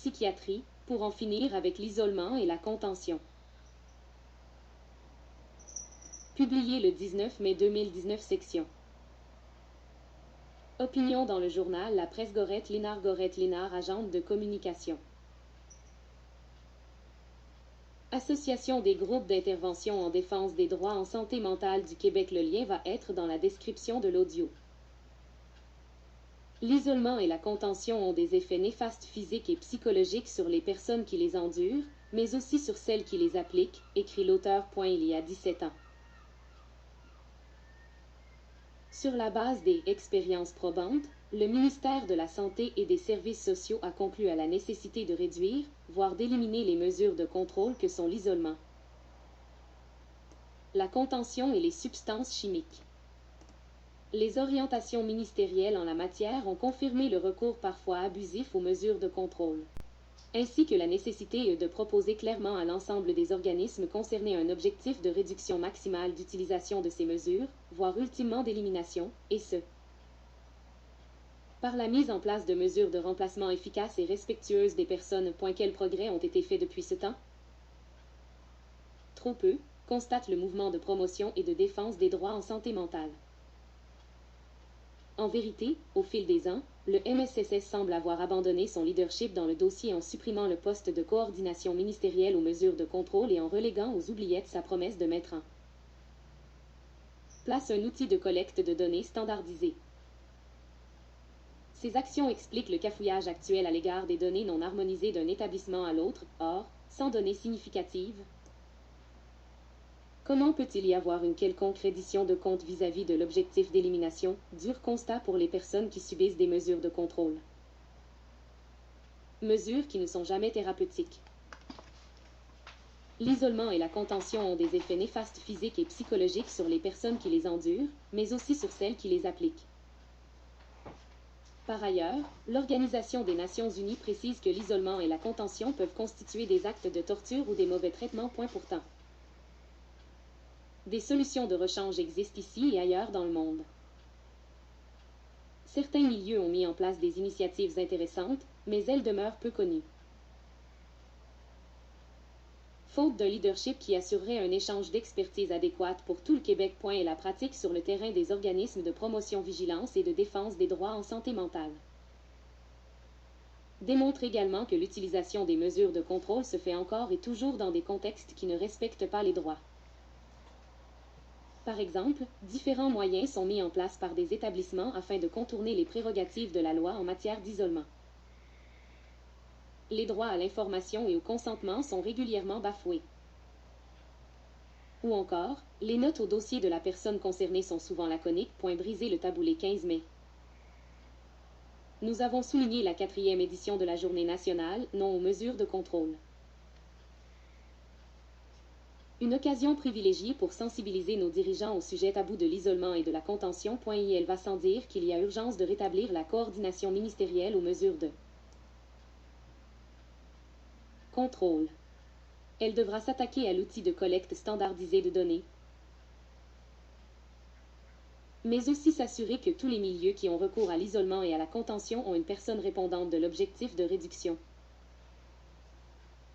psychiatrie, pour en finir avec l'isolement et la contention. Publié le 19 mai 2019 section. Opinion dans le journal La Presse Gorette Lénard, agente de communication. Association des groupes d'intervention en défense des droits en santé mentale du Québec. Le lien va être dans la description de l'audio. L'isolement et la contention ont des effets néfastes physiques et psychologiques sur les personnes qui les endurent, mais aussi sur celles qui les appliquent, écrit l'auteur. Il y a 17 ans. Sur la base des expériences probantes, le ministère de la Santé et des Services sociaux a conclu à la nécessité de réduire, voire d'éliminer les mesures de contrôle que sont l'isolement, la contention et les substances chimiques. Les orientations ministérielles en la matière ont confirmé le recours parfois abusif aux mesures de contrôle, ainsi que la nécessité de proposer clairement à l'ensemble des organismes concernés un objectif de réduction maximale d'utilisation de ces mesures, voire ultimement d'élimination, et ce, par la mise en place de mesures de remplacement efficaces et respectueuses des personnes. Quels progrès ont été faits depuis ce temps? Trop peu, constate le mouvement de promotion et de défense des droits en santé mentale. En vérité, au fil des ans, le MSSS semble avoir abandonné son leadership dans le dossier en supprimant le poste de coordination ministérielle aux mesures de contrôle et en reléguant aux oubliettes sa promesse de mettre en place un outil de collecte de données standardisé. Ces actions expliquent le cafouillage actuel à l'égard des données non harmonisées d'un établissement à l'autre. Or, sans données significatives, comment peut-il y avoir une quelconque reddition de compte vis-à-vis de l'objectif d'élimination? Dur constat pour les personnes qui subissent des mesures de contrôle. Mesures qui ne sont jamais thérapeutiques. L'isolement et la contention ont des effets néfastes physiques et psychologiques sur les personnes qui les endurent, mais aussi sur celles qui les appliquent. Par ailleurs, l'Organisation des Nations Unies précise que l'isolement et la contention peuvent constituer des actes de torture ou des mauvais traitements. Pourtant, des solutions de rechange existent ici et ailleurs dans le monde. Certains milieux ont mis en place des initiatives intéressantes, mais elles demeurent peu connues. Faute d'un leadership qui assurerait un échange d'expertise adéquate pour tout le Québec. Et la pratique sur le terrain des organismes de promotion, vigilance et de défense des droits en santé mentale démontre également que l'utilisation des mesures de contrôle se fait encore et toujours dans des contextes qui ne respectent pas les droits. Par exemple, différents moyens sont mis en place par des établissements afin de contourner les prérogatives de la loi en matière d'isolement. Les droits à l'information et au consentement sont régulièrement bafoués. Ou encore, les notes au dossier de la personne concernée sont souvent laconiques. Brisé le tabou le 15 mai. Nous avons souligné la 4e édition de la Journée nationale non aux mesures de contrôle. Une occasion privilégiée pour sensibiliser nos dirigeants au sujet tabou de l'isolement et de la contention. Il va sans dire qu'il y a urgence de rétablir la coordination ministérielle aux mesures de contrôle. Elle devra s'attaquer à l'outil de collecte standardisé de données, mais aussi s'assurer que tous les milieux qui ont recours à l'isolement et à la contention ont une personne répondante de l'objectif de réduction,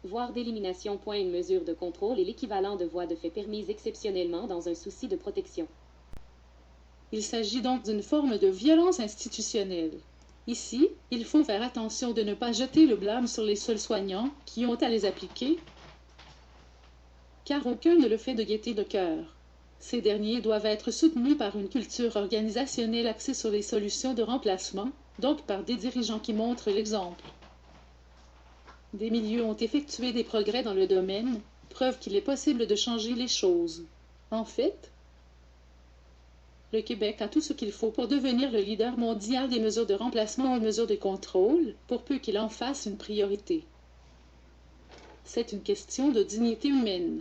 voire d'élimination. Une mesure de contrôle est l'équivalent de voies de fait permises exceptionnellement dans un souci de protection. Il s'agit donc d'une forme de violence institutionnelle. Ici, il faut faire attention de ne pas jeter le blâme sur les seuls soignants qui ont à les appliquer, car aucun ne le fait de gaieté de cœur. Ces derniers doivent être soutenus par une culture organisationnelle axée sur les solutions de remplacement, donc par des dirigeants qui montrent l'exemple. Des milieux ont effectué des progrès dans le domaine, preuve qu'il est possible de changer les choses. En fait, le Québec a tout ce qu'il faut pour devenir le leader mondial des mesures de remplacement aux mesures de contrôle, pour peu qu'il en fasse une priorité. C'est une question de dignité humaine.